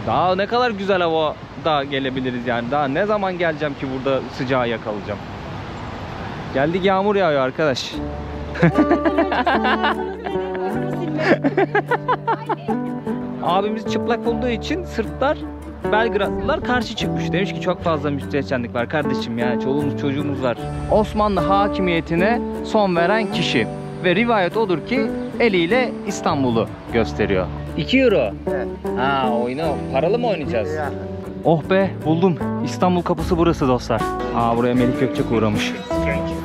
Daha ne kadar güzel havada gelebiliriz yani. Daha ne zaman geleceğim ki burada sıcağı yakalayacağım. Geldik, yağmur yağıyor arkadaş. Abimiz çıplak olduğu için Sırplar, Belgradlılar karşı çıkmış. Demiş ki çok fazla müstehcenlik var kardeşim, yani çoluğumuz çocuğumuz var. Osmanlı hakimiyetine son veren kişi. Ve rivayet odur ki eliyle İstanbul'u gösteriyor. 2 euro. Evet. Ha, oyunu paralı mı oynayacağız? Oh be, buldum. İstanbul kapısı burası dostlar. Aa, buraya Melih Gökçek uğramış.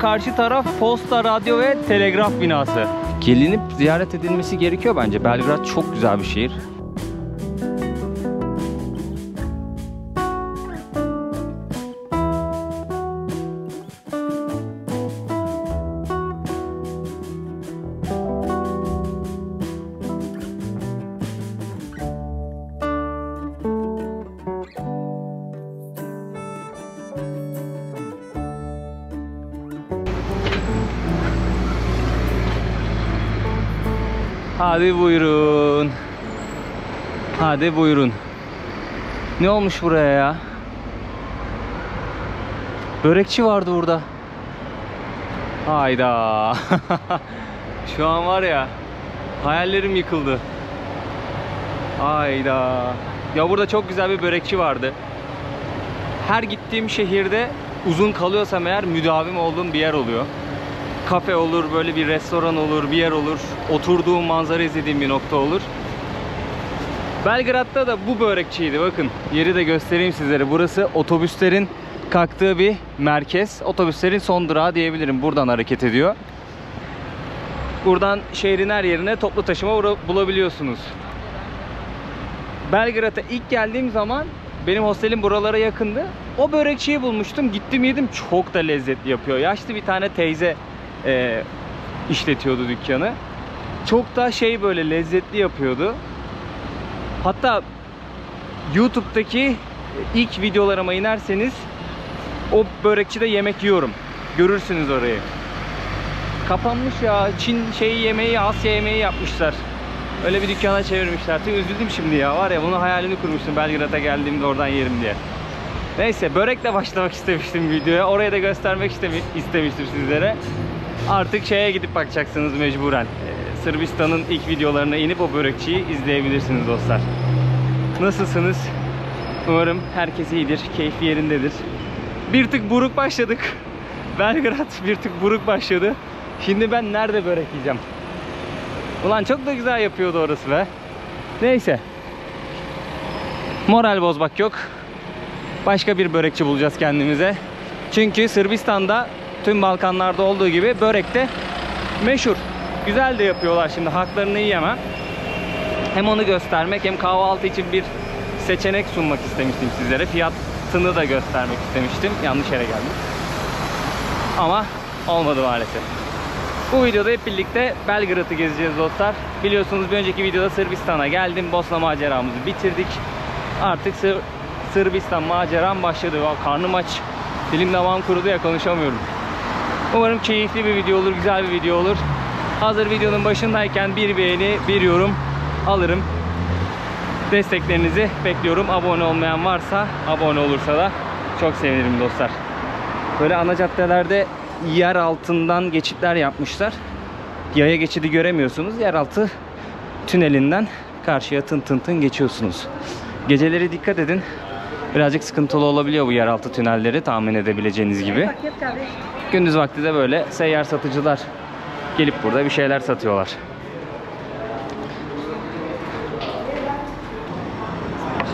Karşı taraf posta, radyo ve telegraf binası. Gelinip ziyaret edilmesi gerekiyor bence. Belgrad çok güzel bir şehir. Hadi buyurun. Hadi buyurun. Ne olmuş buraya ya? Börekçi vardı burada. Hayda. Şu an var ya, hayallerim yıkıldı. Hayda. Ya burada çok güzel bir börekçi vardı. Her gittiğim şehirde uzun kalıyorsam eğer müdavim olduğum bir yer oluyor. Kafe olur, böyle bir restoran olur, bir yer olur. Oturduğum, manzara izlediğim bir nokta olur. Belgrad'da da bu börekçiydi. Bakın, yeri de göstereyim sizlere. Burası otobüslerin kalktığı bir merkez. Otobüslerin son durağı diyebilirim. Buradan hareket ediyor. Buradan şehrin her yerine toplu taşıma bulabiliyorsunuz. Belgrad'a ilk geldiğim zaman benim hostelim buralara yakındı. O börekçiyi bulmuştum. Gittim yedim. Çok da lezzetli yapıyor. Yaşlı bir tane teyze işletiyordu dükkanı. Çok da böyle lezzetli yapıyordu. Hatta YouTube'daki ilk videolarıma inerseniz o börekçide yemek yiyorum. Görürsünüz orayı. Kapanmış ya. Çin yemeği, Asya yemeği yapmışlar. Öyle bir dükkana çevirmişler. Üzüldüm şimdi ya. Var ya, bunun hayalini kurmuştum Belgrad'a geldiğimde oradan yerim diye. Neyse, börekle başlamak istemiştim videoya. Oraya da göstermek istemiştim sizlere. Artık gidip bakacaksınız mecburen. Sırbistan'ın ilk videolarına inip o börekçiyi izleyebilirsiniz dostlar. Nasılsınız? Umarım herkes iyidir, keyfi yerindedir. Bir tık buruk başladık. Belgrad bir tık buruk başladı. Şimdi ben nerede börek yiyeceğim? Ulan çok da güzel yapıyordu orası be. Neyse. Moral bozmak yok. Başka bir börekçi bulacağız kendimize. Çünkü Sırbistan'da tüm Balkanlarda olduğu gibi börek de meşhur. Güzel de yapıyorlar, şimdi haklarını yiyemem. Hem onu göstermek hem kahvaltı için bir seçenek sunmak istemiştim sizlere. Fiyatını da göstermek istemiştim. Yanlış yere geldim. Ama olmadı maalesef. Bu videoda hep birlikte Belgrad'ı gezeceğiz dostlar. Biliyorsunuz bir önceki videoda Sırbistan'a geldim. Bosna maceramızı bitirdik. Artık Sırbistan maceram başladı. Karnım aç. Dilim damağım kurudu ya, konuşamıyorum. Umarım keyifli bir video olur, güzel bir video olur. Hazır videonun başındayken bir beğeni, bir yorum alırım. Desteklerinizi bekliyorum. Abone olmayan varsa, abone olursa da çok sevinirim dostlar. Böyle ana caddelerde yer altından geçitler yapmışlar. Yaya geçidi göremiyorsunuz. Yeraltı tünelinden karşıya tın tın tın geçiyorsunuz. Geceleri dikkat edin. Birazcık sıkıntılı olabiliyor bu yeraltı tünelleri, tahmin edebileceğiniz gibi. Gündüz vakti de böyle seyyar satıcılar gelip burada bir şeyler satıyorlar.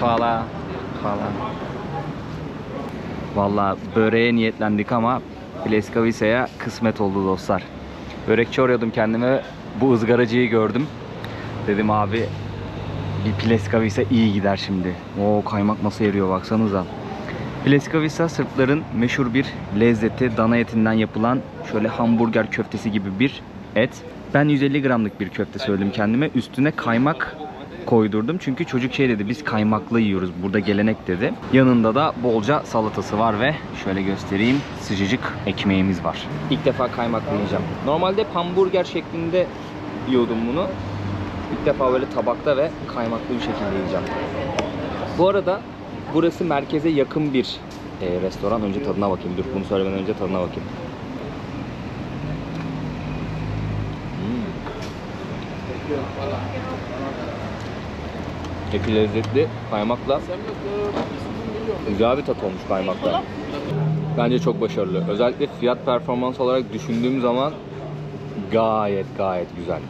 Falan. Vallahi böreğe niyetlendik ama Pleskavica'ya kısmet oldu dostlar. Börekçi arıyordum kendime, bu ızgaracıyı gördüm. Dedim abi, bir Pleskavica iyi gider şimdi. O kaymak nasıl eriyor baksanıza. Pleskavica Sırpların meşhur bir lezzeti. Dana etinden yapılan şöyle hamburger köftesi gibi bir et. Ben 150 gramlık bir köfte söyledim kendime. Üstüne kaymak koydurdum. Çünkü çocuk dedi, biz kaymaklı yiyoruz. Burada gelenek dedi. Yanında da bolca salatası var ve şöyle göstereyim, sıcacık ekmeğimiz var. İlk defa kaymaklı yiyeceğim. Normalde hep hamburger şeklinde yiyordum bunu. İlk defa böyle tabakta ve kaymaklı bir şekilde yiyeceğim. Bu arada burası merkeze yakın bir restoran. Önce tadına bakayım. Dur, bunu söylemeden önce tadına bakayım. Eti lezzetli, kaymakla güzel bir tat olmuş kaymakla. Bence çok başarılı. Özellikle fiyat performans olarak düşündüğüm zaman gayet güzel.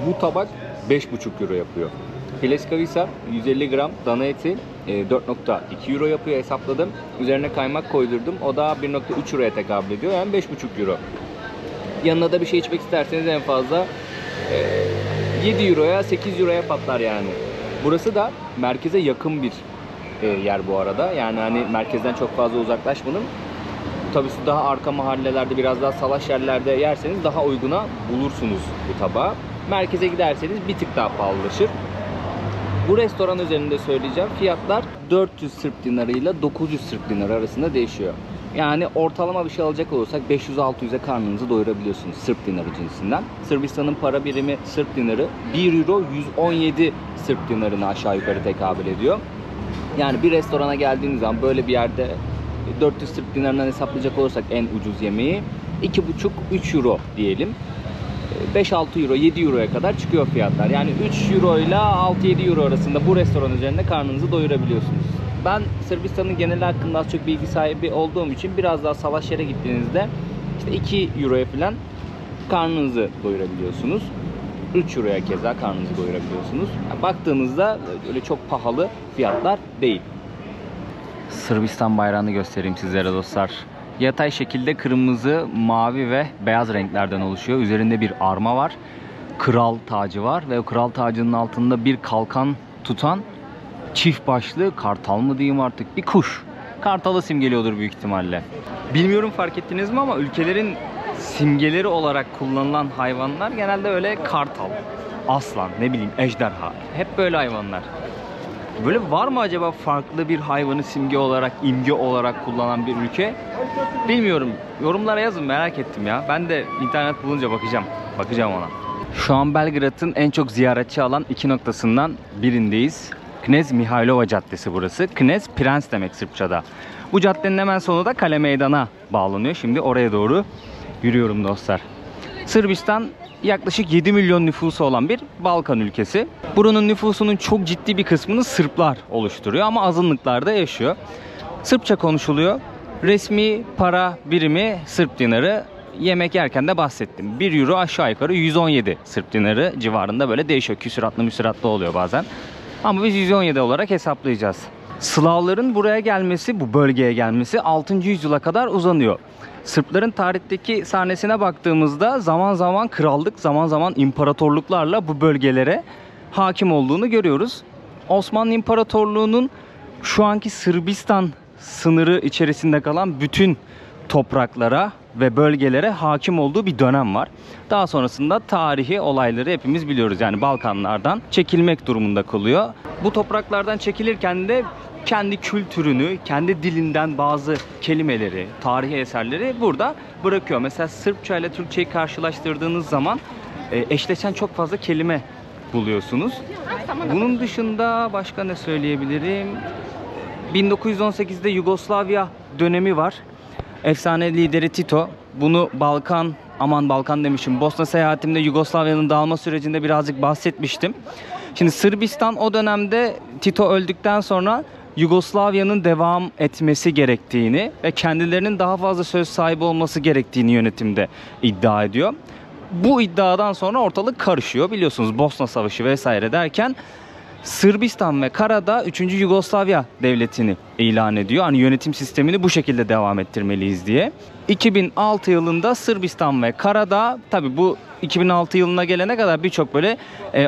Bu tabak 5,5 euro yapıyor. Pileskavica 150 gram dana eti 4,2 euro yapıyor, hesapladım. Üzerine kaymak koydurdum. O da 1,3 euroya tekabül ediyor. Yani 5,5 euro. Yanına da bir şey içmek isterseniz en fazla 7 euroya 8 euroya patlar yani. Burası da merkeze yakın bir yer bu arada. Yani hani merkezden çok fazla uzaklaşmadım. Tabii daha arka mahallelerde, biraz daha salaş yerlerde yerseniz daha uyguna bulursunuz bu tabağı. Merkeze giderseniz bir tık daha pahalılaşır. Bu restoran üzerinde söyleyeceğim. Fiyatlar 400 Sırp dinarı ile 900 Sırp dinarı arasında değişiyor. Yani ortalama bir şey alacak olursak 500-600'e karnınızı doyurabiliyorsunuz Sırp dinarı cinsinden. Sırbistan'ın para birimi Sırp dinarı 1 euro 117 Sırp dinarına aşağı yukarı tekabül ediyor. Yani bir restorana geldiğiniz zaman böyle bir yerde 400 Sırp dinarından hesaplayacak olursak en ucuz yemeği 2,5-3 euro diyelim. 5-6 euro, 7 euroya kadar çıkıyor fiyatlar. Yani 3 euro ile 6-7 euro arasında bu restoran üzerinde karnınızı doyurabiliyorsunuz. Ben Sırbistan'ın genel hakkında az çok bilgi sahibi olduğum için biraz daha salaş yere gittiğinizde işte 2 euroya falan karnınızı doyurabiliyorsunuz. 3 euroya keza karnınızı doyurabiliyorsunuz. Yani baktığınızda öyle çok pahalı fiyatlar değil. Sırbistan bayrağını göstereyim sizlere dostlar. Yatay şekilde kırmızı, mavi ve beyaz renklerden oluşuyor. Üzerinde bir arma var. Kral tacı var ve o kral tacının altında bir kalkan tutan çift başlı kartal mı diyeyim artık, bir kuş. Kartalı simgeliyordur büyük ihtimalle. Bilmiyorum fark ettiniz mi ama ülkelerin simgeleri olarak kullanılan hayvanlar genelde öyle kartal, aslan, ne bileyim ejderha. Hep böyle hayvanlar. Böyle var mı acaba farklı bir hayvanı simge olarak, imge olarak kullanan bir ülke? Bilmiyorum. Yorumlara yazın, merak ettim ya. Ben de internet bulunca bakacağım ona. Şu an Belgrad'ın en çok ziyaretçi alan iki noktasından birindeyiz. Knez Mihailova Caddesi burası. Knez prens demek Sırpçada. Bu caddenin hemen sonu da Kale Meydan'a bağlanıyor. Şimdi oraya doğru yürüyorum dostlar. Sırbistan yaklaşık 7 milyon nüfusu olan bir Balkan ülkesi. Buranın nüfusunun çok ciddi bir kısmını Sırplar oluşturuyor ama azınlıklarda yaşıyor. Sırpça konuşuluyor. Resmi para birimi Sırp dinarı. Yemek yerken de bahsettim. 1 euro aşağı yukarı 117 Sırp dinarı civarında, böyle değişiyor. Küsuratlı müsuratlı oluyor bazen. Ama biz 117 olarak hesaplayacağız. Slavların buraya gelmesi, bu bölgeye gelmesi 6. yüzyıla kadar uzanıyor. Sırpların tarihteki sahnesine baktığımızda zaman zaman krallık, zaman zaman imparatorluklarla bu bölgelere hakim olduğunu görüyoruz. Osmanlı İmparatorluğu'nun şu anki Sırbistan sınırı içerisinde kalan bütün topraklara ve bölgelere hakim olduğu bir dönem var. Daha sonrasında tarihi olayları hepimiz biliyoruz. Yani Balkanlardan çekilmek durumunda kalıyor. Bu topraklardan çekilirken de kendi kültürünü, kendi dilinden bazı kelimeleri, tarihi eserleri burada bırakıyor. Mesela Sırpça ile Türkçeyi karşılaştırdığınız zaman eşleşen çok fazla kelime buluyorsunuz. Bunun dışında başka ne söyleyebilirim? 1918'de Yugoslavya dönemi var. Efsane lideri Tito. Bunu Balkan demişim. Bosna seyahatimde Yugoslavya'nın dağılma sürecinde birazcık bahsetmiştim. Şimdi Sırbistan o dönemde Tito öldükten sonra Yugoslavya'nın devam etmesi gerektiğini ve kendilerinin daha fazla söz sahibi olması gerektiğini yönetimde iddia ediyor. Bu iddiadan sonra ortalık karışıyor. Biliyorsunuz Bosna Savaşı vesaire derken Sırbistan ve Karadağ 3. Yugoslavya devletini ilan ediyor. Hani yönetim sistemini bu şekilde devam ettirmeliyiz diye. 2006 yılında Sırbistan ve Karadağ, tabi bu 2006 yılına gelene kadar birçok böyle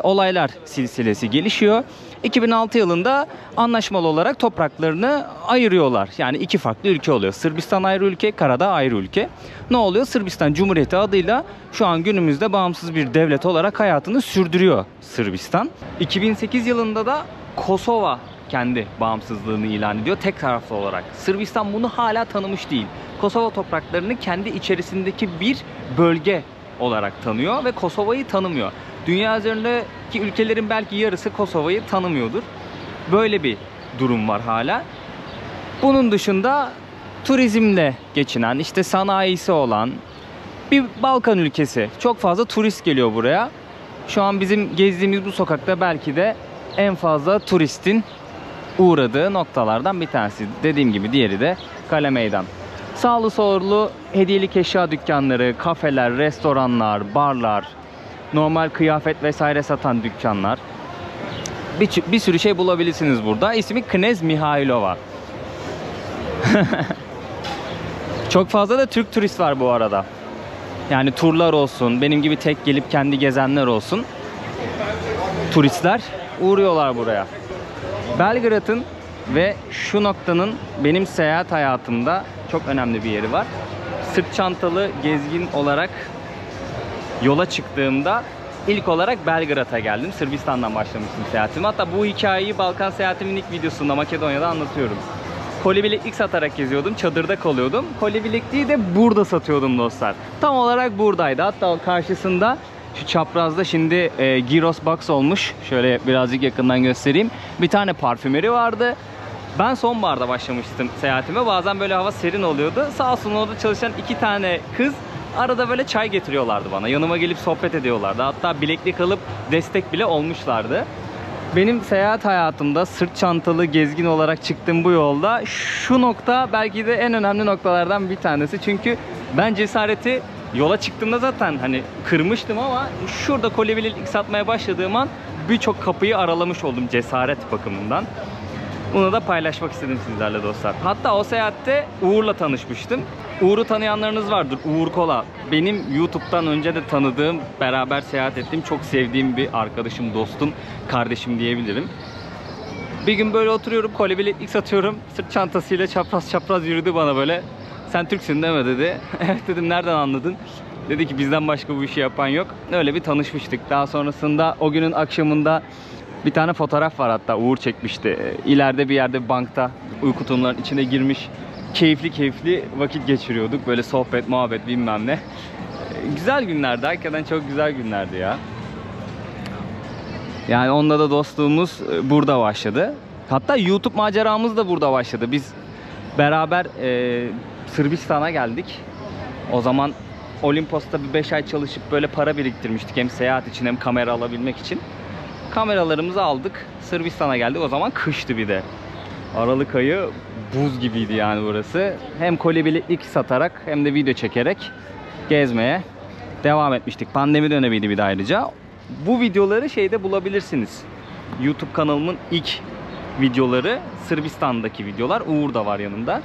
olaylar silsilesi gelişiyor. 2006 yılında anlaşmalı olarak topraklarını ayırıyorlar. Yani iki farklı ülke oluyor. Sırbistan ayrı ülke, Karadağ ayrı ülke. Ne oluyor? Sırbistan Cumhuriyeti adıyla şu an günümüzde bağımsız bir devlet olarak hayatını sürdürüyor Sırbistan. 2008 yılında da Kosova kendi bağımsızlığını ilan ediyor tek taraflı olarak. Sırbistan bunu hala tanımış değil. Kosova topraklarını kendi içerisindeki bir bölge olarak tanıyor ve Kosova'yı tanımıyor. Dünya üzerindeki ülkelerin belki yarısı Kosova'yı tanımıyordur. Böyle bir durum var hala. Bunun dışında turizmle geçinen, işte sanayisi olan bir Balkan ülkesi. Çok fazla turist geliyor buraya. Şu an bizim gezdiğimiz bu sokakta belki de en fazla turistin uğradığı noktalardan bir tanesi. Dediğim gibi diğeri de Kale Meydan. Sağlı sollu hediyelik eşya dükkanları, kafeler, restoranlar, barlar, normal kıyafet vesaire satan dükkanlar. Bir sürü şey bulabilirsiniz burada. İsmi Knez Mihailova. Çok fazla da Türk turist var bu arada. Yani turlar olsun, benim gibi tek gelip kendi gezenler olsun. Turistler uğruyorlar buraya. Belgrad'ın ve şu noktanın benim seyahat hayatımda çok önemli bir yeri var. Sırt çantalı gezgin olarak yola çıktığımda ilk olarak Belgrad'a geldim. Sırbistan'dan başlamıştım seyahatimi. Hatta bu hikayeyi Balkan seyahatimin ilk videosunda Makedonya'da anlatıyorum. Koli bileklik satarak geziyordum. Çadırda kalıyordum. Koli bilekliği de burada satıyordum dostlar. Tam olarak buradaydı. Hatta karşısında şu çaprazda şimdi Gyros Box olmuş. Şöyle birazcık yakından göstereyim. Bir tane parfümeri vardı. Ben sonbaharda başlamıştım seyahatime. Bazen böyle hava serin oluyordu. Sağ olsun orada çalışan 2 tane kız arada böyle çay getiriyorlardı bana. Yanıma gelip sohbet ediyorlardı. Hatta bileklik alıp destek bile olmuşlardı. Benim seyahat hayatımda sırt çantalı gezgin olarak çıktığım bu yolda şu nokta belki de en önemli noktalardan bir tanesi. Çünkü ben cesareti yola çıktığımda zaten hani kırmıştım ama şurada koli bileklik satmaya başladığım an birçok kapıyı aralamış oldum cesaret bakımından. Bunu da paylaşmak istedim sizlerle dostlar. Hatta o seyahatte Uğur'la tanışmıştım. Uğur'u tanıyanlarınız vardır. Uğur Kola. Benim YouTube'dan önce de tanıdığım, beraber seyahat ettiğim, çok sevdiğim bir arkadaşım, dostum, kardeşim diyebilirim. Bir gün böyle oturuyorum, koli bileklik satıyorum. Sırt çantasıyla çapraz çapraz yürüdü bana böyle. Sen Türksün değil mi dedi. Evet dedim, nereden anladın? Dedi ki bizden başka bu işi yapan yok. Öyle bir tanışmıştık. Daha sonrasında o günün akşamında bir tane fotoğraf var, hatta Uğur çekmişti. İleride bir yerde bankta uyku tulumlarının içine girmiş. Keyifli vakit geçiriyorduk. Böyle sohbet, muhabbet bilmem ne. Güzel günlerdi. Hakikaten çok güzel günlerdi ya. Yani onunla da dostluğumuz burada başladı. Hatta YouTube maceramız da burada başladı. Biz beraber Sırbistan'a geldik. O zaman Olimpos'ta bir 5 ay çalışıp böyle para biriktirmiştik. Hem seyahat için hem kamera alabilmek için. Kameralarımızı aldık. Sırbistan'a geldik. O zaman kıştı bir de. Aralık ayı buz gibiydi yani burası. Hem koli bileklik satarak hem de video çekerek gezmeye devam etmiştik. Pandemi dönemiydi bir de ayrıca. Bu videoları şeyde bulabilirsiniz. YouTube kanalımın ilk videoları Sırbistan'daki videolar. Uğur da var yanında.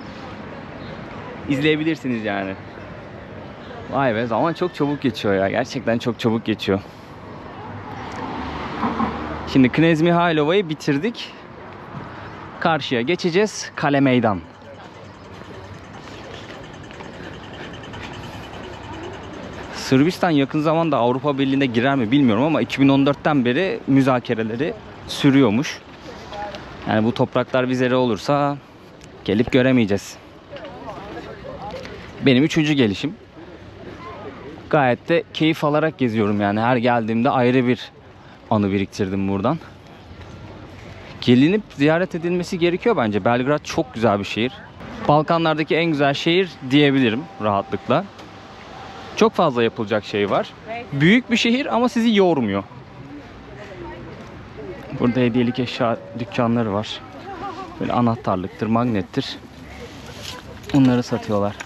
İzleyebilirsiniz yani. Vay be, zaman çok çabuk geçiyor ya. Gerçekten çok çabuk geçiyor. Şimdi Knez Mihailova'yı bitirdik. Karşıya geçeceğiz. Kale Meydan. Sırbistan yakın zamanda Avrupa Birliği'ne girer mi bilmiyorum ama 2014'ten beri müzakereleri sürüyormuş. Yani bu topraklar vizeli olursa gelip göremeyeceğiz. Benim 3. gelişim. Gayet de keyif alarak geziyorum yani. Her geldiğimde ayrı bir anı biriktirdim buradan. Gelinip ziyaret edilmesi gerekiyor bence. Belgrad çok güzel bir şehir. Balkanlardaki en güzel şehir diyebilirim rahatlıkla. Çok fazla yapılacak şey var. Büyük bir şehir ama sizi yormuyor. Burada hediyelik eşya dükkanları var. Böyle anahtarlıktır, magnettir. Bunları satıyorlar.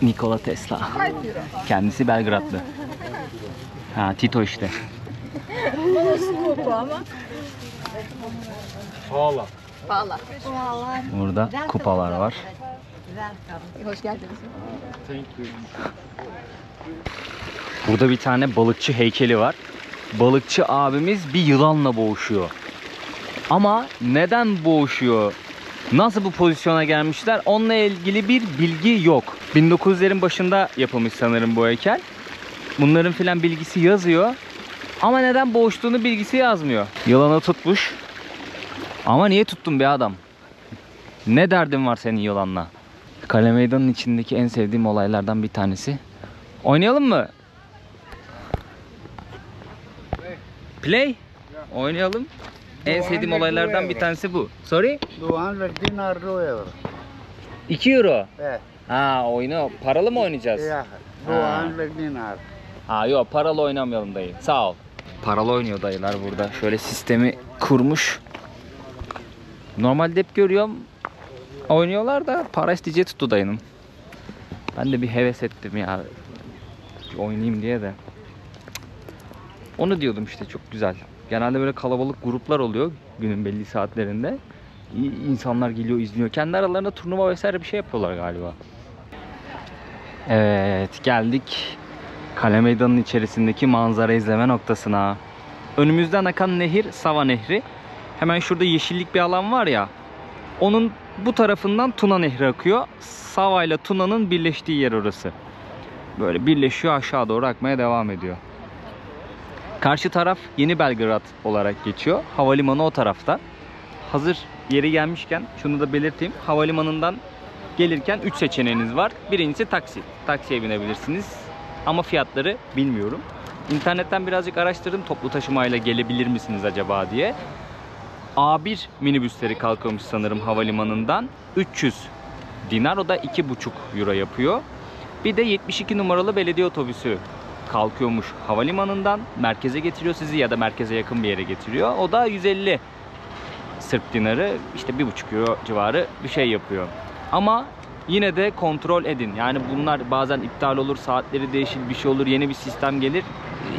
Nikola Tesla. Kendisi Belgradlı. Ha, Tito işte. Pahalı. Burada kupalar var. Hoş geldiniz. Burada bir tane balıkçı heykeli var. Balıkçı abimiz bir yılanla boğuşuyor. Ama neden boğuşuyor? Nasıl bu pozisyona gelmişler? Onunla ilgili bir bilgi yok. 1900'lerin başında yapılmış sanırım bu heykel. Bunların filan bilgisi yazıyor. Ama neden boğuştuğunu bilgisi yazmıyor. Yılanı tutmuş. Ama niye tuttun be adam? Ne derdin var senin yılanla? Kale Meydanı'nın içindeki en sevdiğim olaylardan bir tanesi. Oynayalım mı? Play? Oynayalım. En sevdiğim olaylardan bir tanesi bu. Sorry? 200 dinar 2 euro. 2 euro. Eh, Ha, oyunu paralı mı oynayacağız? ya, Ha. 200 dinar. Ha yok, paralı oynamayalım dayı. Sağ ol. Paralı oynuyor dayılar burada. Şöyle sistemi kurmuş. Normalde hep görüyorum oynuyorlar da para isteyeceği tuttu dayının. Ben de bir heves ettim ya. Bir oynayayım diye de. Onu diyordum işte, çok güzel. Genelde böyle kalabalık gruplar oluyor günün belli saatlerinde. İnsanlar geliyor, izliyor. Kendi aralarında turnuva vesaire bir şey yapıyorlar galiba. Evet, geldik Kale Meydanı'nın içerisindeki manzara izleme noktasına. Önümüzden akan nehir Sava Nehri. Hemen şurada yeşillik bir alan var ya. Onun bu tarafından Tuna Nehri akıyor. Sava ile Tuna'nın birleştiği yer orası. Böyle birleşiyor, aşağı doğru akmaya devam ediyor. Karşı taraf Yeni Belgrad olarak geçiyor. Havalimanı o tarafta. Hazır yeri gelmişken şunu da belirteyim. Havalimanından gelirken 3 seçeneğiniz var. Birincisi taksi. Taksiye binebilirsiniz. Ama fiyatları bilmiyorum. İnternetten birazcık araştırdım. Toplu taşımayla gelebilir misiniz acaba diye. A1 minibüsleri kalkıyormuş sanırım havalimanından. 300 dinar, o da 2,5 euro yapıyor. Bir de 72 numaralı belediye otobüsü kalkıyormuş havalimanından. Merkeze getiriyor sizi ya da merkeze yakın bir yere getiriyor. O da 150 Sırp dinarı, işte 1,5 euro civarı bir şey yapıyor. Ama yine de kontrol edin. Yani bunlar bazen iptal olur, saatleri değişir, bir şey olur, yeni bir sistem gelir.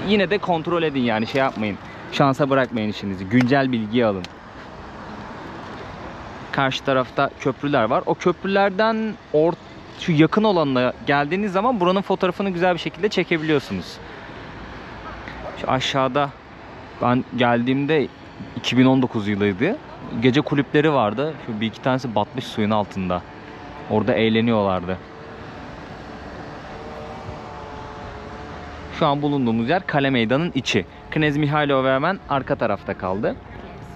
Yine de kontrol edin, yani şey yapmayın. Şansa bırakmayın işinizi. Güncel bilgi alın. Karşı tarafta köprüler var. O köprülerden şu yakın olanına geldiğiniz zaman buranın fotoğrafını güzel bir şekilde çekebiliyorsunuz. Şu aşağıda ben geldiğimde 2019 yılıydı. Gece kulüpleri vardı. Şu bir iki tanesi batmış suyun altında. Orada eğleniyorlardı. Şu an bulunduğumuz yer Kale Meydanı'nın içi. Knez Mihailova hemen arka tarafta kaldı.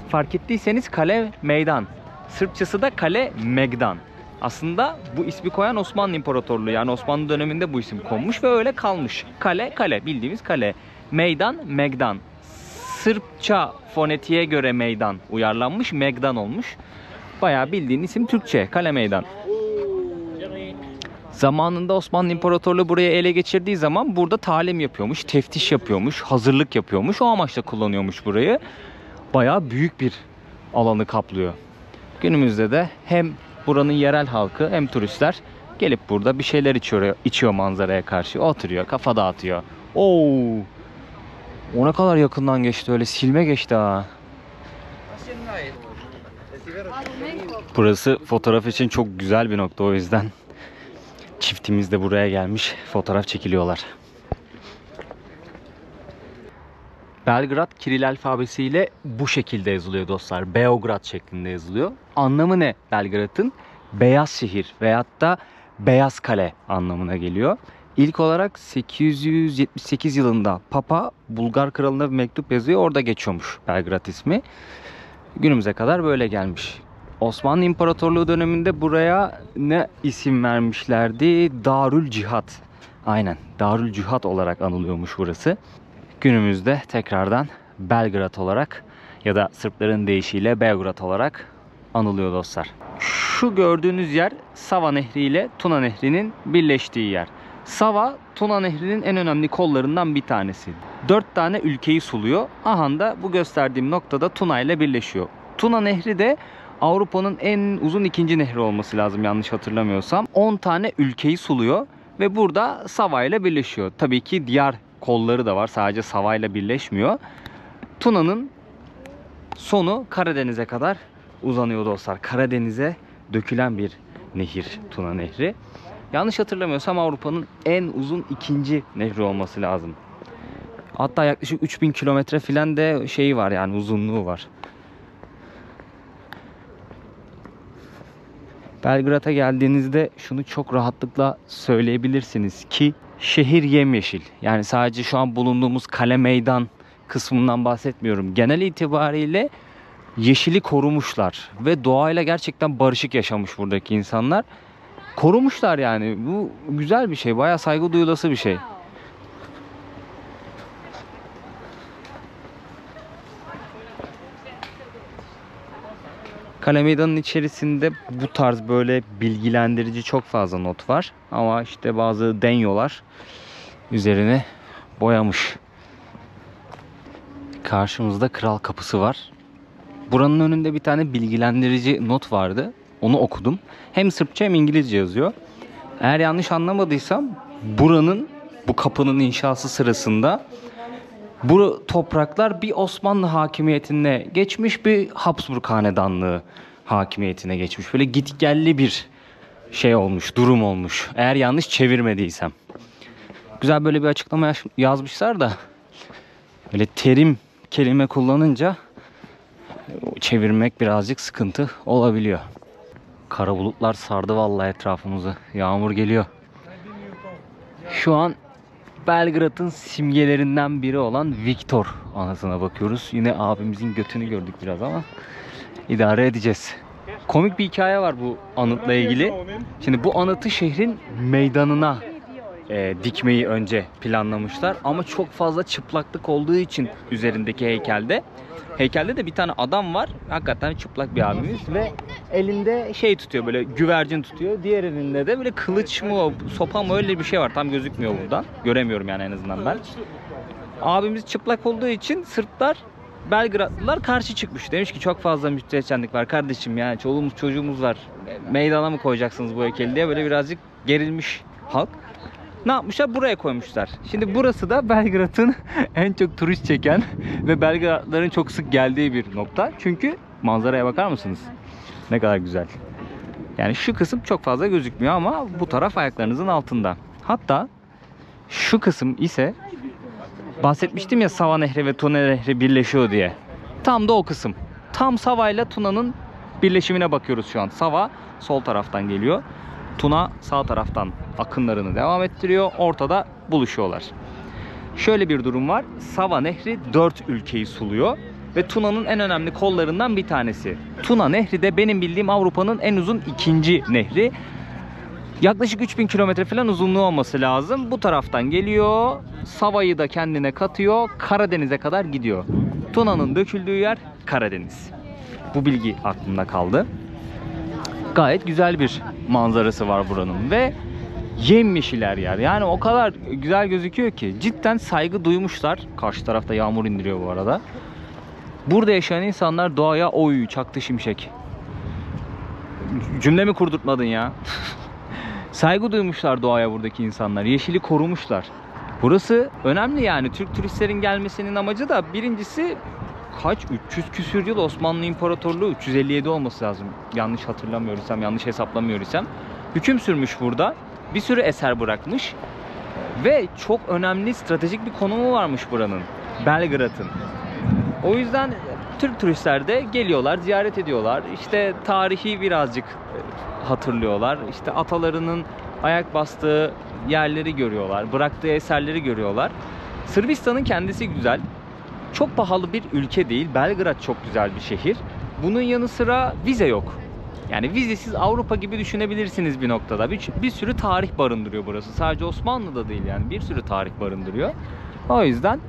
Fark ettiyseniz Kale Meydan. Sırpçası da Kale Megdan. Aslında bu ismi koyan Osmanlı İmparatorluğu, yani Osmanlı döneminde bu isim konmuş ve öyle kalmış. Kale, kale, bildiğimiz kale. Meydan, Megdan. Sırpça fonetiğe göre meydan uyarlanmış, Megdan olmuş. Bayağı bildiğin isim Türkçe, Kale Meydan. Zamanında Osmanlı İmparatorluğu burayı ele geçirdiği zaman burada talim yapıyormuş, teftiş yapıyormuş, hazırlık yapıyormuş. O amaçla kullanıyormuş burayı. Bayağı büyük bir alanı kaplıyor. Günümüzde de hem buranın yerel halkı hem turistler gelip burada bir şeyler içiyor manzaraya karşı. Oturuyor, kafa dağıtıyor. Oo! O ne kadar yakından geçti, öyle silme geçti ha. Burası fotoğraf için çok güzel bir nokta, o yüzden çiftimiz de buraya gelmiş, fotoğraf çekiliyorlar. Belgrad Kiril alfabesiyle bu şekilde yazılıyor dostlar. Beograd şeklinde yazılıyor. Anlamı ne Belgrad'ın? Beyaz şehir veyahut da beyaz kale anlamına geliyor. İlk olarak 878 yılında Papa Bulgar kralına bir mektup yazıyor. Orada geçiyormuş Belgrad ismi. Günümüze kadar böyle gelmiş. Osmanlı İmparatorluğu döneminde buraya ne isim vermişlerdi? Darül Cihat. Aynen, Darül Cihat olarak anılıyormuş burası. Günümüzde tekrardan Belgrad olarak ya da Sırpların deyişiyle Beograd olarak anılıyor dostlar. Şu gördüğünüz yer Sava Nehri ile Tuna Nehri'nin birleştiği yer. Sava, Tuna Nehri'nin en önemli kollarından bir tanesi. 4 tane ülkeyi suluyor. Aha da bu gösterdiğim noktada Tuna ile birleşiyor. Tuna Nehri de Avrupa'nın en uzun ikinci nehri olması lazım yanlış hatırlamıyorsam. 10 tane ülkeyi suluyor ve burada Sava ile birleşiyor. Tabii ki diğer kolları da var. Sadece Sava ile birleşmiyor. Tuna'nın sonu Karadeniz'e kadar uzanıyor dostlar. Karadeniz'e dökülen bir nehir Tuna Nehri. Yanlış hatırlamıyorsam Avrupa'nın en uzun ikinci nehri olması lazım. Hatta yaklaşık 3000 kilometre filan de şeyi var, yani uzunluğu var. Belgrad'a geldiğinizde şunu çok rahatlıkla söyleyebilirsiniz ki şehir yemyeşil. Yani sadece şu an bulunduğumuz Kale Meydan kısmından bahsetmiyorum. Genel itibariyle yeşili korumuşlar ve doğayla gerçekten barışık yaşamış buradaki insanlar. Korumuşlar yani. Bu güzel bir şey. Bayağı saygı duyulası bir şey. Kale Meydanı'nın içerisinde bu tarz böyle bilgilendirici çok fazla not var. Ama işte bazı denyolar üzerine boyamış. Karşımızda Kral Kapısı var. Buranın önünde bir tane bilgilendirici not vardı. Onu okudum. Hem Sırpça hem İngilizce yazıyor. Eğer yanlış anlamadıysam bu kapının inşası sırasında bu topraklar bir Osmanlı hakimiyetine geçmiş, bir Habsburg hanedanlığı hakimiyetine geçmiş. Böyle gitgelli bir şey olmuş, durum olmuş. Eğer yanlış çevirmediysem. Güzel böyle bir açıklama yazmışlar da böyle terim, kelime kullanınca çevirmek birazcık sıkıntı olabiliyor. Kara bulutlar sardı vallahi etrafımızı. Yağmur geliyor. Şu an Belgrad'ın simgelerinden biri olan Viktor anıtına bakıyoruz. Yine abimizin götünü gördük biraz ama idare edeceğiz. Komik bir hikaye var bu anıtla ilgili. Şimdi bu anıtı şehrin meydanına dikmeyi önce planlamışlar. Ama çok fazla çıplaklık olduğu için üzerindeki heykelde de bir tane adam var. Hakikaten çıplak bir abimiz ve elinde şey tutuyor, böyle güvercin tutuyor. Diğer elinde de böyle kılıç mı, sopa mı, öyle bir şey var. Tam gözükmüyor buradan. Göremiyorum yani en azından ben. Abimiz çıplak olduğu için Sırplar, Belgradlılar karşı çıkmış. Demiş ki çok fazla müstehcenlik var kardeşim, yani çoluğumuz çocuğumuz var. Meydana mı koyacaksınız bu heykeli diye böyle birazcık gerilmiş halk. Ne yapmışlar? Buraya koymuşlar. Şimdi burası da Belgrad'ın en çok turist çeken ve Belgradlıların çok sık geldiği bir nokta. Çünkü manzaraya bakar mısınız? Ne kadar güzel. Yani şu kısım çok fazla gözükmüyor ama bu taraf ayaklarınızın altında. Hatta şu kısım ise bahsetmiştim ya, Sava Nehri ve Tuna Nehri birleşiyor diye. Tam da o kısım. Tam Sava ile Tuna'nın birleşimine bakıyoruz şu an. Sava sol taraftan geliyor. Tuna sağ taraftan akınlarını devam ettiriyor. Ortada buluşuyorlar. Şöyle bir durum var. Sava Nehri 4 ülkeyi suluyor. Ve Tuna'nın en önemli kollarından bir tanesi. Tuna Nehri de benim bildiğim Avrupa'nın en uzun ikinci nehri. Yaklaşık 3000 kilometre falan uzunluğu olması lazım. Bu taraftan geliyor. Sava'yı da kendine katıyor. Karadeniz'e kadar gidiyor. Tuna'nın döküldüğü yer Karadeniz. Bu bilgi aklımda kaldı. Gayet güzel bir manzarası var buranın ve yemyeşil her yer. Yani o kadar güzel gözüküyor ki cidden saygı duymuşlar. Karşı tarafta yağmur indiriyor bu arada. Burada yaşayan insanlar doğaya oy çaktı şimşek. Cümlemi kurdurtmadın ya. Saygı duymuşlar doğaya buradaki insanlar. Yeşili korumuşlar. Burası önemli yani. Türk turistlerin gelmesinin amacı da birincisi kaç? 300 küsür yıl Osmanlı İmparatorluğu, 357 olması lazım. Yanlış hatırlamıyorsam, yanlış hesaplamıyorsam. Hüküm sürmüş burada. Bir sürü eser bırakmış. Ve çok önemli stratejik bir konumu varmış buranın. Belgrad'ın. O yüzden Türk turistler de geliyorlar, ziyaret ediyorlar. İşte tarihi birazcık hatırlıyorlar. İşte atalarının ayak bastığı yerleri görüyorlar. Bıraktığı eserleri görüyorlar. Sırbistan'ın kendisi güzel. Çok pahalı bir ülke değil. Belgrad çok güzel bir şehir. Bunun yanı sıra vize yok. Yani vizesiz Avrupa gibi düşünebilirsiniz bir noktada. Bir sürü tarih barındırıyor burası. Sadece Osmanlı'da değil yani. Bir sürü tarih barındırıyor. O yüzden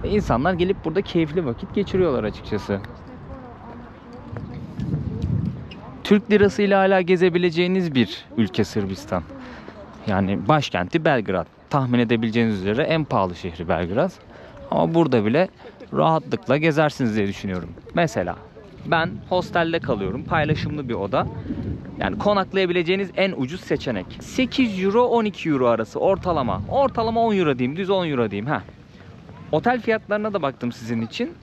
insanlar gelip burada keyifli vakit geçiriyorlar açıkçası. Türk lirası ile hala gezebileceğiniz bir ülke Sırbistan. Yani başkenti Belgrad. Tahmin edebileceğiniz üzere en pahalı şehri Belgrad. Ama burada bile rahatlıkla gezersiniz diye düşünüyorum. Mesela ben hostelde kalıyorum. Paylaşımlı bir oda. Yani konaklayabileceğiniz en ucuz seçenek. 8 euro 12 euro arası ortalama. Ortalama 10 euro diyeyim. Düz 10 euro diyeyim. Otel fiyatlarına da baktım sizin için.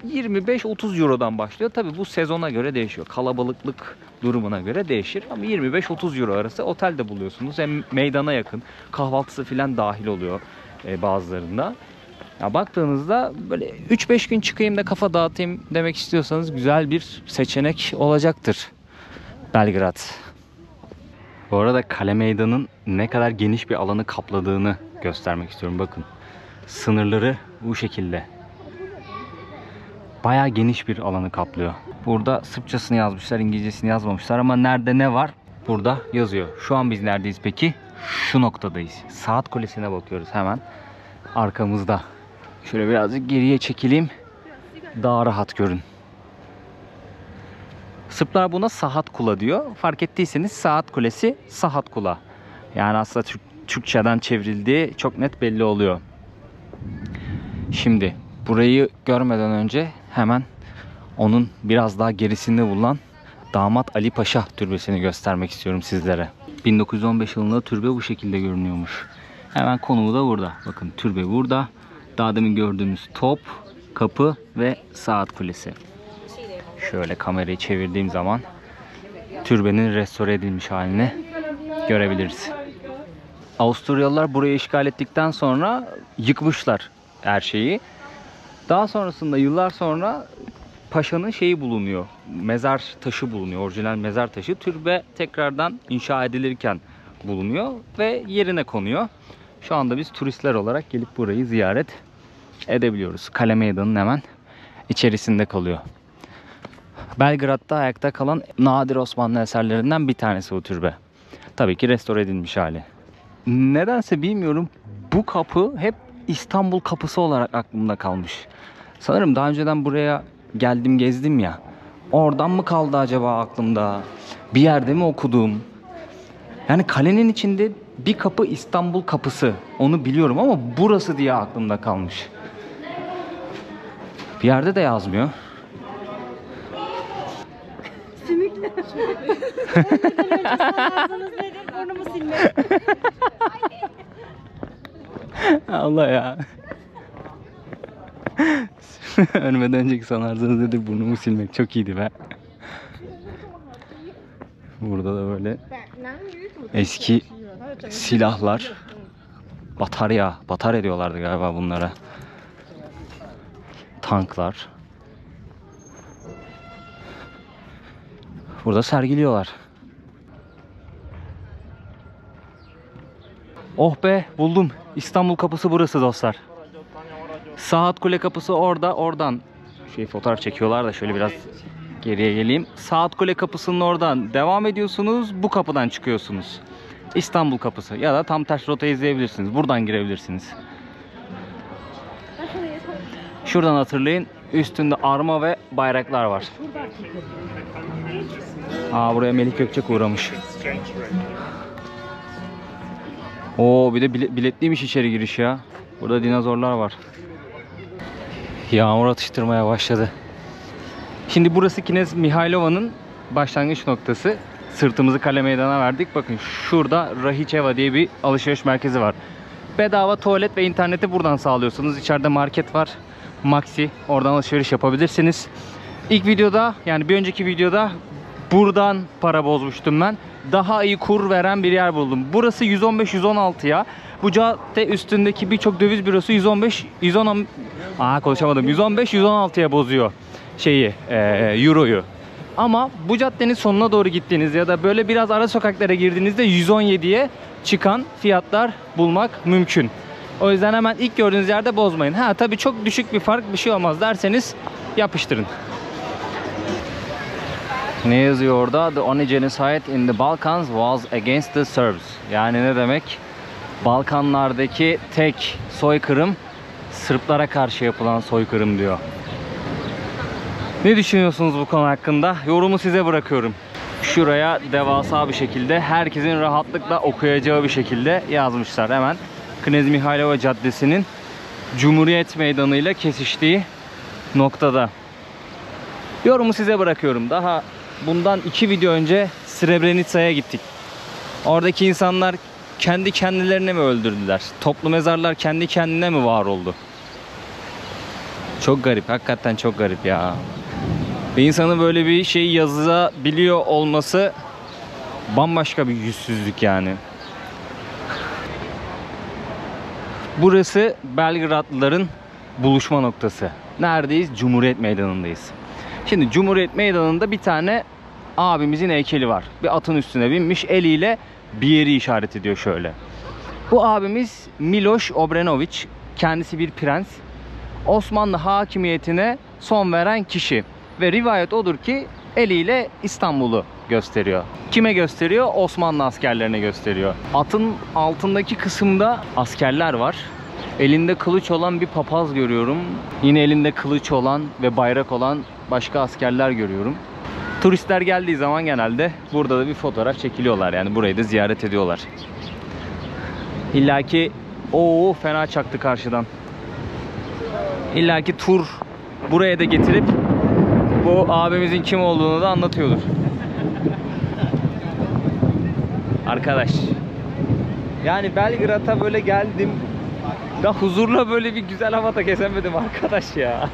25-30 eurodan başlıyor. Tabii bu sezona göre değişiyor. Kalabalıklık durumuna göre değişir. Ama 25-30 euro arası otelde buluyorsunuz. Hem meydana yakın. Kahvaltısı falan dahil oluyor bazılarında. Ya baktığınızda böyle 3-5 gün çıkayım da kafa dağıtayım demek istiyorsanız güzel bir seçenek olacaktır Belgrad. Bu arada Kale Meydanı'nın ne kadar geniş bir alanı kapladığını göstermek istiyorum. Bakın. Sınırları bu şekilde. Bayağı geniş bir alanı kaplıyor. Burada Sırpçasını yazmışlar, İngilizcesini yazmamışlar ama nerede ne var burada yazıyor. Şu an biz neredeyiz peki? Şu noktadayız. Saat Kulesi'ne bakıyoruz hemen arkamızda. Şöyle birazcık geriye çekileyim. Daha rahat görün. Sırplar buna Sahat Kula diyor. Fark ettiyseniz Saat Kulesi Sahat Kula. Yani aslında Türkçeden çevrildiği çok net belli oluyor. Şimdi burayı görmeden önce hemen onun biraz daha gerisinde bulunan Damat Ali Paşa Türbesi'ni göstermek istiyorum sizlere. 1915 yılında türbe bu şekilde görünüyormuş. Hemen konumu da burada. Bakın türbe burada. Daha demin gördüğümüz top, kapı ve saat kulesi. Şöyle kamerayı çevirdiğim zaman türbenin restore edilmiş halini görebiliriz. Avusturyalılar burayı işgal ettikten sonra yıkmışlar her şeyi. Daha sonrasında yıllar sonra paşanın şeyi bulunuyor. Mezar taşı bulunuyor. Orijinal mezar taşı. Türbe tekrardan inşa edilirken bulunuyor ve yerine konuyor. Şu anda biz turistler olarak gelip burayı ziyaret edebiliyoruz. Kale Meydanı'nın hemen içerisinde kalıyor. Belgrad'da ayakta kalan nadir Osmanlı eserlerinden bir tanesi bu türbe. Tabii ki restore edilmiş hali. Nedense bilmiyorum, bu kapı hep İstanbul kapısı olarak aklımda kalmış. Sanırım daha önceden buraya geldim, gezdim ya. Oradan mı kaldı acaba aklımda? Bir yerde mi okudum? Yani kalenin içinde bir kapı İstanbul kapısı. Onu biliyorum ama burası diye aklımda kalmış. Bir yerde de yazmıyor. Burnumu silmek. Allah ya. Ölmeden önceki sanarsınız nedir, burnumu silmek. Çok iyiydi be. Burada da böyle eski silahlar. Batarya diyorlardı galiba bunlara. Tanklar. Burada sergiliyorlar. Oh be, buldum. İstanbul kapısı burası dostlar. Saat Kule kapısı orada. Oradan fotoğraf çekiyorlar da şöyle biraz geriye geleyim. Saat Kule kapısının oradan devam ediyorsunuz. Bu kapıdan çıkıyorsunuz. İstanbul kapısı. Ya da tam ters rota izleyebilirsiniz. Buradan girebilirsiniz. Şuradan hatırlayın. Üstünde arma ve bayraklar var. Buraya Melik Gökçek uğramış. Oo, bir de biletliymiş içeri giriş ya. Burada dinozorlar var. Yağmur atıştırmaya başladı. Şimdi burası Knez Mihailova'nın başlangıç noktası. Sırtımızı Kale Meydanı'na verdik. Bakın şurada Rahiçeva diye bir alışveriş merkezi var. Bedava tuvalet ve interneti buradan sağlıyorsunuz. İçeride market var. Maxi. Oradan alışveriş yapabilirsiniz. İlk videoda, yani bir önceki videoda buradan para bozmuştum ben. Daha iyi kur veren bir yer buldum. Burası 115-116'ya. Bu cadde üstündeki birçok döviz bürosu 115-116'ya bozuyor euroyu. Ama bu caddenin sonuna doğru gittiğinizde ya da böyle biraz ara sokaklara girdiğinizde 117'ye çıkan fiyatlar bulmak mümkün. O yüzden hemen ilk gördüğünüz yerde bozmayın. Tabii çok düşük bir fark, bir şey olmaz derseniz yapıştırın. Ne yazıyor orada? The only genocide in the Balkans was against the Serbs. Yani ne demek? Balkanlardaki tek soykırım Sırplara karşı yapılan soykırım diyor. Ne düşünüyorsunuz bu konu hakkında? Yorumu size bırakıyorum. Şuraya devasa bir şekilde, herkesin rahatlıkla okuyacağı bir şekilde yazmışlar. Hemen Knez Mihailova Caddesi'nin Cumhuriyet Meydanı ile kesiştiği noktada. Yorumu size bırakıyorum. Daha bundan 2 video önce Srebrenica'ya gittik. Oradaki insanlar kendi kendilerini mi öldürdüler? Toplu mezarlar kendi kendine mi var oldu? Çok garip. Hakikaten çok garip ya. Bir insanın böyle bir şeyi yazabiliyor olması bambaşka bir yüzsüzlük yani. Burası Belgradlıların buluşma noktası. Neredeyiz? Cumhuriyet Meydanı'ndayız. Şimdi Cumhuriyet Meydanı'nda bir tane abimizin heykeli var. Bir atın üstüne binmiş, eliyle bir yeri işaret ediyor şöyle. Bu abimiz Miloš Obrenović. Kendisi bir prens. Osmanlı hakimiyetine son veren kişi. Ve rivayet odur ki eliyle İstanbul'u gösteriyor. Kime gösteriyor? Osmanlı askerlerine gösteriyor. Atın altındaki kısımda askerler var. Elinde kılıç olan bir papaz görüyorum. Yine elinde kılıç olan ve bayrak olan başka askerler görüyorum. Turistler geldiği zaman genelde burada da bir fotoğraf çekiliyorlar. Yani burayı da ziyaret ediyorlar. İlla ki fena çaktı karşıdan. İlla ki tur buraya da getirip bu abimizin kim olduğunu da anlatıyordur. Arkadaş. Yani Belgrad'a böyle geldim. Da huzurla böyle bir güzel hava da kesemedim arkadaş ya.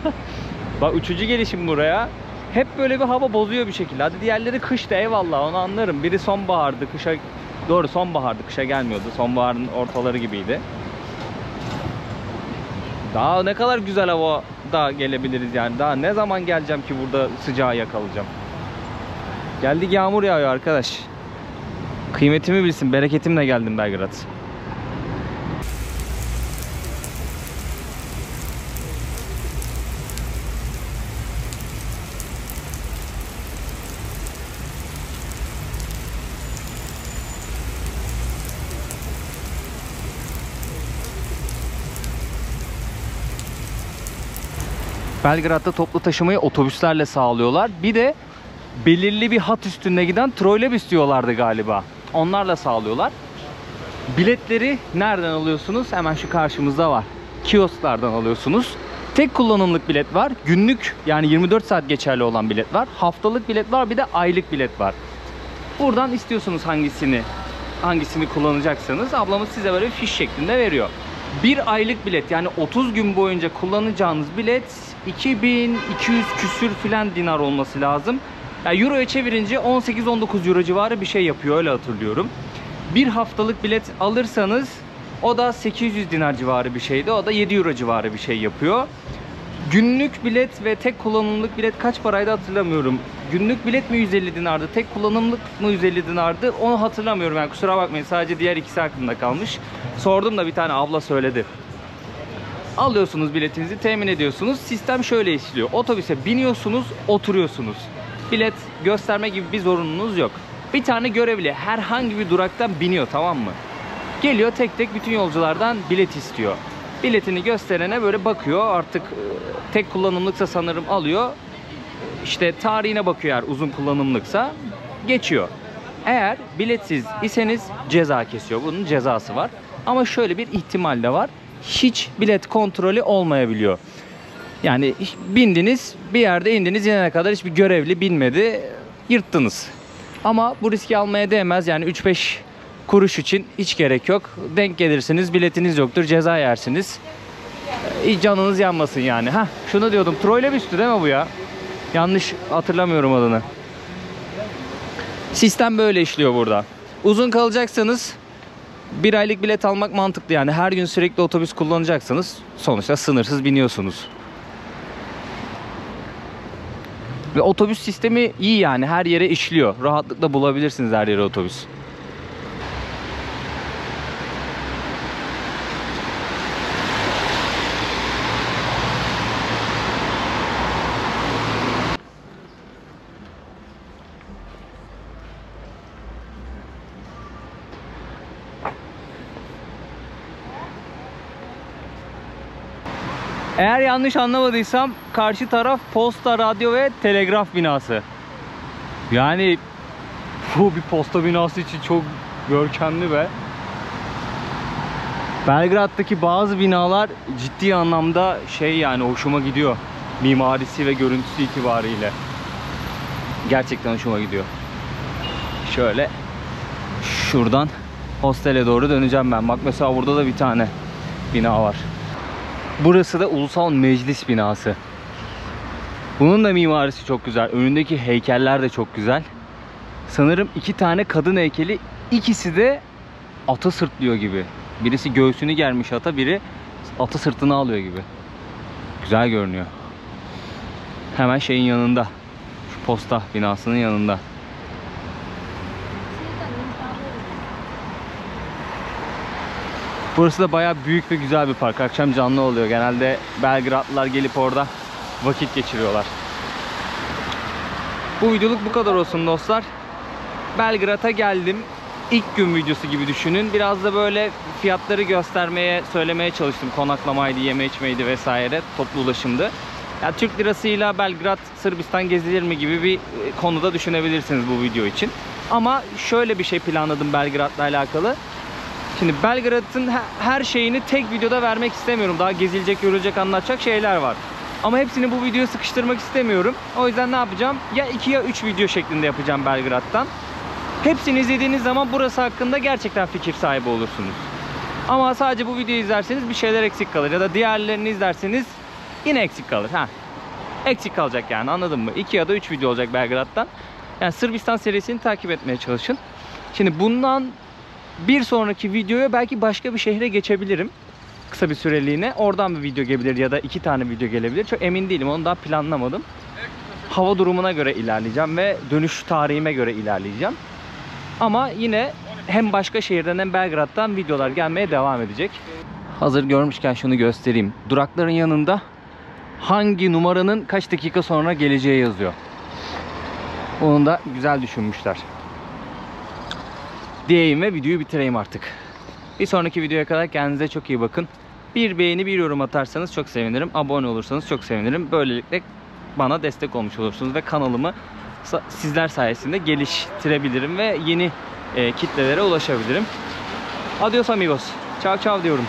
Bak uçucu gelişim buraya. Hep böyle bir hava bozuyor bir şekilde. Hadi diğerleri kışta eyvallah, onu anlarım. Biri sonbahardı, kışa... Doğru, sonbahardı, kışa gelmiyordu. Sonbaharın ortaları gibiydi. Daha ne kadar güzel hava da gelebiliriz yani. Daha ne zaman geleceğim ki burada sıcağı yakalayacağım. Geldik, yağmur yağıyor arkadaş. Kıymetimi bilsin, bereketimle geldim Belgrad. Belgrad'da toplu taşımayı otobüslerle sağlıyorlar. Bir de belirli bir hat üstünde giden trolleybüs diyorlardı galiba. Onlarla sağlıyorlar. Biletleri nereden alıyorsunuz? Hemen şu karşımızda var. Kiosklardan alıyorsunuz. Tek kullanımlık bilet var. Günlük, yani 24 saat geçerli olan bilet var. Haftalık bilet var, bir de aylık bilet var. Buradan istiyorsunuz hangisini kullanacaksanız. Ablamız size böyle bir fiş şeklinde veriyor. Bir aylık bilet, yani 30 gün boyunca kullanacağınız bilet 2200 küsür filan dinar olması lazım. Yani Euro'ya çevirince 18-19 Euro civarı bir şey yapıyor, öyle hatırlıyorum. Bir haftalık bilet alırsanız o da 800 dinar civarı bir şeydi. O da 7 Euro civarı bir şey yapıyor. Günlük bilet ve tek kullanımlık bilet kaç paraydı hatırlamıyorum. Günlük bilet mi 150 dinardı, tek kullanımlık mı 150 dinardı, onu hatırlamıyorum. Yani kusura bakmayın, sadece diğer ikisi aklımda kalmış. Sordum da bir tane abla söyledi. Alıyorsunuz biletinizi, temin ediyorsunuz. Sistem şöyle işliyor. Otobüse biniyorsunuz, oturuyorsunuz. Bilet gösterme gibi bir zorunluluğunuz yok. Bir tane görevli herhangi bir duraktan biniyor, tamam mı? Geliyor, tek tek bütün yolculardan bilet istiyor. Biletini gösterene böyle bakıyor. Artık tek kullanımlıksa sanırım alıyor. İşte tarihine bakıyor, eğer uzun kullanımlıksa geçiyor. Eğer biletsiz iseniz ceza kesiyor. Bunun cezası var. Ama şöyle bir ihtimal de var. Hiç bilet kontrolü olmayabiliyor. Yani bindiniz, bir yerde indiniz, inene kadar hiçbir görevli binmedi, yırttınız. Ama bu riski almaya değmez. Yani 3-5 kuruş için hiç gerek yok. Denk gelirsiniz, biletiniz yoktur, ceza yersiniz. Hiç canınız yanmasın yani. Şunu diyordum, trolleybüstü değil mi bu ya? Yanlış hatırlamıyorum adını. Sistem böyle işliyor burada. Uzun kalacaksanız bir aylık bilet almak mantıklı. Yani her gün sürekli otobüs kullanacaksanız sonuçta sınırsız biniyorsunuz. Ve otobüs sistemi iyi, yani her yere işliyor. Rahatlıkla bulabilirsiniz her yere otobüs. Eğer yanlış anlamadıysam karşı taraf posta, radyo ve telegraf binası. Yani bu bir posta binası için çok görkemli be. Belgrad'daki bazı binalar ciddi anlamda yani hoşuma gidiyor. Mimarisi ve görüntüsü itibariyle. Gerçekten hoşuma gidiyor. Şöyle şuradan hostele doğru döneceğim ben. Bak mesela burada da bir tane bina var. Burası da Ulusal Meclis binası. Bunun da mimarisi çok güzel. Önündeki heykeller de çok güzel. Sanırım 2 tane kadın heykeli, ikisi de atı sırtlıyor gibi. Birisi göğsünü germiş ata, biri atı sırtına alıyor gibi. Güzel görünüyor. Hemen şeyin yanında. Şu posta binasının yanında. Burası da bayağı büyük ve güzel bir park. Akşam canlı oluyor. Genelde Belgradlılar gelip orada vakit geçiriyorlar. Bu videoluk bu kadar olsun dostlar. Belgrad'a geldim. İlk gün videosu gibi düşünün. Biraz da böyle fiyatları göstermeye, söylemeye çalıştım. Konaklamaydı, yeme içmeydi vesaire. Toplu ulaşımdı. Ya Türk lirasıyla Belgrad, Sırbistan gezilir mi gibi bir konuda düşünebilirsiniz bu video için. Ama şöyle bir şey planladım Belgrad'la alakalı. Şimdi Belgrad'ın her şeyini tek videoda vermek istemiyorum. Daha gezilecek, görülecek, anlatacak şeyler var. Ama hepsini bu videoya sıkıştırmak istemiyorum. O yüzden ne yapacağım? Ya 2 ya 3 video şeklinde yapacağım Belgrad'dan. Hepsini izlediğiniz zaman burası hakkında gerçekten fikir sahibi olursunuz. Ama sadece bu videoyu izlerseniz bir şeyler eksik kalır. Ya da diğerlerini izlerseniz yine eksik kalır. Eksik kalacak yani, anladın mı? 2 ya da 3 video olacak Belgrad'dan. Yani Sırbistan serisini takip etmeye çalışın. Şimdi bundan bir sonraki videoya belki başka bir şehre geçebilirim. Kısa bir süreliğine. Oradan bir video gelebilir ya da 2 tane video gelebilir. Çok emin değilim. Onu daha planlamadım. Hava durumuna göre ilerleyeceğim ve dönüş tarihime göre ilerleyeceğim. Ama yine hem başka şehirden hem Belgrad'dan videolar gelmeye devam edecek. Hazır görmüşken şunu göstereyim. Durakların yanında hangi numaranın kaç dakika sonra geleceği yazıyor. Onu da güzel düşünmüşler. Diyeyim ve videoyu bitireyim artık. Bir sonraki videoya kadar kendinize çok iyi bakın. Bir beğeni, bir yorum atarsanız çok sevinirim. Abone olursanız çok sevinirim. Böylelikle bana destek olmuş olursunuz ve kanalımı sizler sayesinde geliştirebilirim ve yeni kitlelere ulaşabilirim. Adios amigos. Ciao ciao diyorum.